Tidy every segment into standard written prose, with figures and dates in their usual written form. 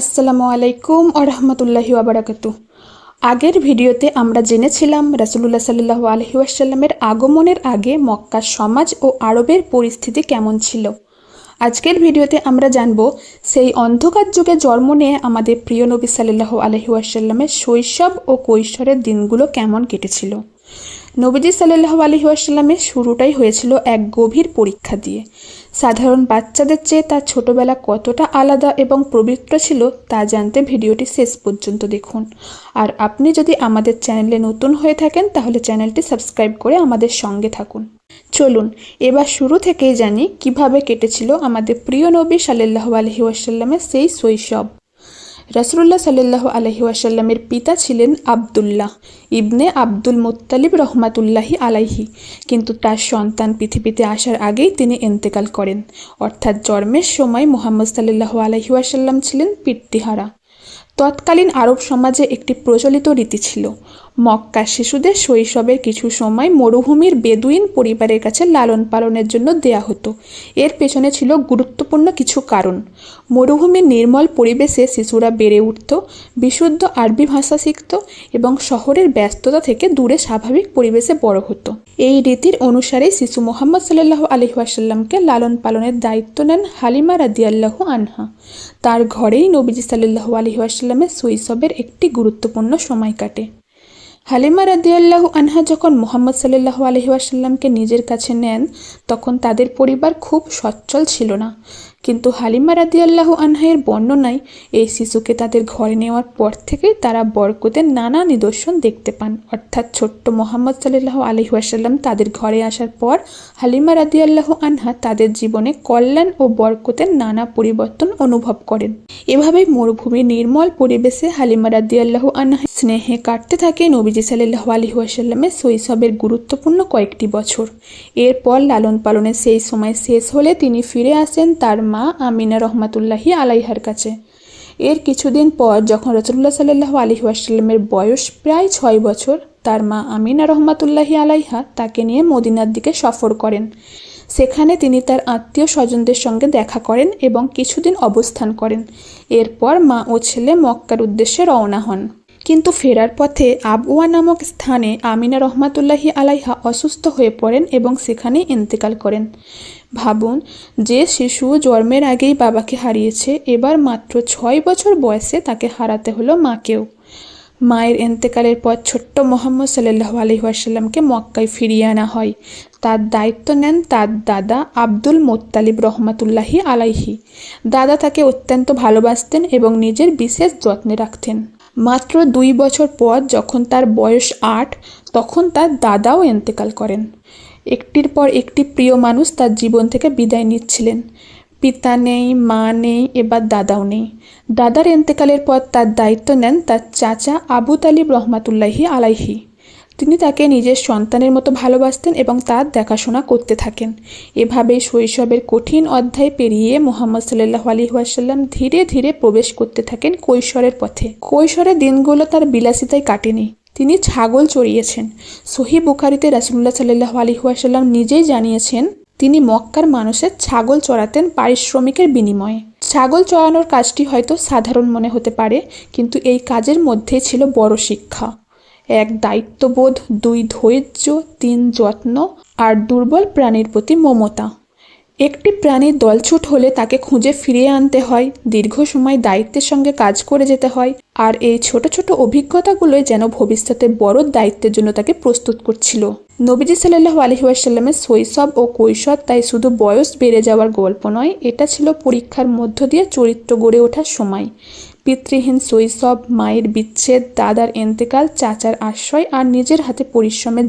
আসসালামু আলাইকুম ওয়া রাহমাতুল্লাহি ওয়া বারাকাতুহু। আগের ভিডিওতে আমরা জেনেছিলাম রাসূলুল্লাহ সাল্লাল্লাহু আলাইহি ওয়াসাল্লামের আগমনের আগে মক্কার সমাজ ও আরবের পরিস্থিতি কেমন ছিল। আজকের ভিডিওতে আমরা জানব সেই অন্ধকার যুগে জন্ম নিয়ে আমাদের প্রিয় নবী সাল্লাল্লাহু আলাইহি ওয়াসাল্লামের শৈশব ও কৈশোরের দিনগুলো কেমন কেটেছিল। নবীজি সাল্লাল্লাহু আলাইহি ওয়াসাল্লামের শুরুটাই হয়েছিল এক গভীর পরীক্ষা দিয়ে। সাধারণ বাচ্চাদের চেয়ে তার ছোটবেলা কতটা আলাদা এবং পবিত্র ছিল তা জানতে ভিডিওটি শেষ পর্যন্ত দেখুন। আর আপনি যদি আমাদের চ্যানেলে নতুন হয়ে থাকেন তাহলে চ্যানেলটি সাবস্ক্রাইব করে আমাদের সঙ্গে থাকুন। চলুন এবার শুরু থেকেই জানি কিভাবে কেটেছিল আমাদের প্রিয় নবী সাল্লাল্লাহু আলাইহি ওয়াসাল্লামের সেই শৈশব। রাসূলুল্লাহ সাল্লাল্লাহু আলাইহি ওয়াসাল্লামের পিতা ছিলেন আব্দুল্লাহ ইবনে আব্দুল মুত্তালিব রহমাতুল্লাহি আলাইহি, কিন্তু তার সন্তান পৃথিবীতে আসার আগেই তিনি ইন্তেকাল করেন। অর্থাৎ জন্মের সময় মুহাম্মদ সাল্লাল্লাহু আলাইহি ওয়াসাল্লাম ছিলেন পিতৃহারা। তৎকালীন আরব সমাজে একটি প্রচলিত রীতি ছিল, মক্কার শিশুদের শৈশবের কিছু সময় মরুভূমির বেদুইন পরিবারের কাছে লালন পালনের জন্য দেয়া হতো। এর পেছনে ছিল গুরুত্বপূর্ণ কিছু কারণ। মরুভূমির নির্মল পরিবেশে শিশুরা বেড়ে উঠত, বিশুদ্ধ আরবি ভাষা শিখত এবং শহরের ব্যস্ততা থেকে দূরে স্বাভাবিক পরিবেশে বড় হতো। এই রীতির অনুসারেই শিশু মুহাম্মদ সাল্লাল্লাহু আলাইহি ওয়াসাল্লামকে লালন পালনের দায়িত্ব নেন হালিমা রাদিয়াল্লাহু আনহা। তার ঘরেই নবীজি সাল্লাল্লাহু আলাইহি ওয়াসাল্লামের শৈশবের একটি গুরুত্বপূর্ণ সময় কাটে। হালিমা রাদিয়াল্লাহু আনহা যখন মুহাম্মদ সাল্লাল্লাহু আলাইহি ওয়াসাল্লামকে নিজের কাছে নেন তখন তাদের পরিবার খুব সচ্ছল ছিল না, কিন্তু হালিমা রাদিয়াল্লাহু আনহার বর্ণনায় এই শিশুকে তাদের ঘরে নেওয়ার পর থেকেই তারা বরকতের নানা নিদর্শন দেখতে পান। অর্থাৎ ছোট্ট মুহাম্মদ সাল্লাল্লাহু আলাইহি ওয়াসাল্লাম তাদের ঘরে আসার পর হালিমা রাদিয়াল্লাহু আনহা তাদের জীবনে কল্যাণ ও বরকতের নানা পরিবর্তন অনুভব করেন। এভাবেই মরুভূমির নির্মল পরিবেশে হালিমা রাদিয়াল্লাহু আনহা স্নেহে কাটতে থাকে নবীজি সাল্লাল্লাহু আলাইহি ওয়াসাল্লামের শৈশবের গুরুত্বপূর্ণ কয়েকটি বছর। এরপর লালন পালনের সেই সময় শেষ হলে তিনি ফিরে আসেন তার মা আমিনা রহমাতুল্লাহি আলাইহার কাছে। এর কিছুদিন পর যখন রাসূলুল্লাহ সাল্লাল্লাহু আলাইহি ওয়াসাল্লামের বয়স প্রায় 6 বছর, তার মা আমিনা রহমাতুল্লাহি আলাইহা তাকে নিয়ে মদিনার দিকে সফর করেন। সেখানে তিনি তার আত্মীয় স্বজনদের সঙ্গে দেখা করেন এবং কিছুদিন অবস্থান করেন। এরপর মা ও ছেলে মক্কার উদ্দেশ্যে রওনা হন। কিন্তু ফেরার পথে আবওয়া নামক স্থানে আমিনা রহমাতুল্লাহি আলাইহা অসুস্থ হয়ে পড়েন এবং সেখানেই ইন্তেকাল করেন। ভাবুন, যে শিশু জন্মের আগেই বাবাকে হারিয়েছে, এবার মাত্র 6 বছর বয়সে তাকে হারাতে হলো মাকেও। মায়ের ইন্তেকালের পর ছোট্ট মুহাম্মদ সাল্লাল্লাহু আলাইহি ওয়াসাল্লামকে মক্কায় ফিরিয়ে আনা হয়। তার দায়িত্ব নেন তার দাদা আব্দুল মুত্তালিব রহমাতুল্লাহি আলাইহি। দাদা তাকে অত্যন্ত ভালোবাসতেন এবং নিজের বিশেষ যত্নে রাখতেন। মাত্র 2 বছর পর যখন তার বয়স 8, তখন তার দাদাও ইন্তেকাল করেন। একটির পর একটি প্রিয় মানুষ তার জীবন থেকে বিদায় নিচ্ছিলেন। পিতা নেই, মা নেই, এবার দাদাও নেই। দাদার ইন্তেকালের পর তার দায়িত্ব নেন তার চাচা আবু তালিব রহমাতুল্লাহি আলাইহি। তিনি তাকে নিজের সন্তানের মতো ভালোবাসতেন এবং তার দেখাশোনা করতে থাকেন। এভাবেই শৈশবের কঠিন অধ্যায় পেরিয়ে মুহাম্মদ সাল্লাল্লাহু আলাইহি ওয়াসাল্লাম ধীরে ধীরে প্রবেশ করতে থাকেন কৈশোরের পথে। কৈশোরের দিনগুলো তার বিলাসিতায় কাটেনি। তিনি ছাগল চড়িয়েছেন। সহিহ বুখারীতে রাসূলুল্লাহ সাল্লাল্লাহু আলাইহি ওয়াসাল্লাম নিজেই জানিয়েছেন তিনি মক্কার মানুষের ছাগল চড়াতেন পারিশ্রমিকের বিনিময়ে। ছাগল চড়ানোর কাজটি হয়তো সাধারণ মনে হতে পারে, কিন্তু এই কাজের মধ্যেই ছিল বড় শিক্ষা। 1 দায়িত্ববোধ, 2 ধৈর্য, 3 যত্ন আর দুর্বল প্রাণীর প্রতি মমতা। একটি প্রাণীর দলছুট হলে তাকে খুঁজে ফিরিয়ে আনতে হয়, দীর্ঘ সময় দায়িত্বের সঙ্গে কাজ করে যেতে হয়, আর এই ছোট ছোট অভিজ্ঞতাগুলোই যেন ভবিষ্যতে বড় দায়িত্বের জন্য তাকে প্রস্তুত করছিল। নবীজি সাল্লাল্লাহু আলাইহি ওয়াসাল্লামের শৈশব ও কৈশোর তাই শুধু বয়স বেড়ে যাওয়ার গল্প নয়, এটা ছিল পরীক্ষার মধ্য দিয়ে চরিত্র গড়ে ওঠার সময়। পিতৃহীন শৈশব, মায়ের বিচ্ছেদ, দাদার ইন্তেকাল, চাচার আশ্রয় আর নিজের হাতে পরিশ্রমের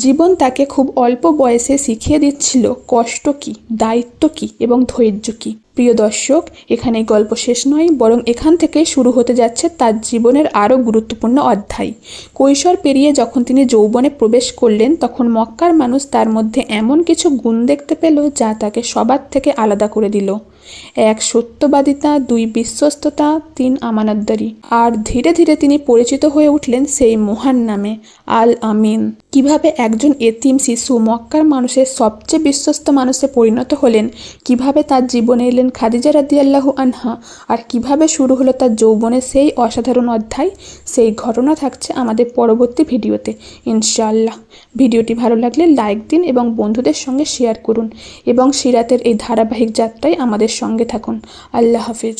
জীবন তাকে খুব অল্প বয়সে শিখিয়ে দিচ্ছিল কষ্ট কি, দায়িত্ব কি এবং ধৈর্য কি। প্রিয় দর্শক, এখানে গল্প শেষ নয়, বরং এখান থেকেই শুরু হতে যাচ্ছে তার জীবনের আরও গুরুত্বপূর্ণ অধ্যায়। কৈশোর পেরিয়ে যখন তিনি যৌবনে প্রবেশ করলেন তখন মক্কার মানুষ তার মধ্যে এমন কিছু গুণ দেখতে পেল যা তাকে সবার থেকে আলাদা করে দিল। এক সত্যবাদিতা, 2 বিশ্বস্ততা, 3 আমানতদারি। আর ধীরে ধীরে তিনি পরিচিত হয়ে উঠলেন সেই মহান নামে, আল আমিন। কিভাবে একজন এতিম শিশু মক্কার মানুষের সবচেয়ে বিশ্বস্ত মানুষে পরিণত হলেন, কিভাবে তার জীবনে এলেন খাদিজা রাদিয়াল্লাহু আনহা, আর কিভাবে শুরু হলো তার যৌবনের সেই অসাধারণ অধ্যায়, সেই ঘটনা থাকছে আমাদের পরবর্তী ভিডিওতে ইনশাআল্লাহ। ভিডিওটি ভালো লাগলে লাইক দিন এবং বন্ধুদের সঙ্গে শেয়ার করুন এবং সিরাতের এই ধারাবাহিক যাত্রায় আমাদের সঙ্গে থাকুন। আল্লাহ হাফিজ।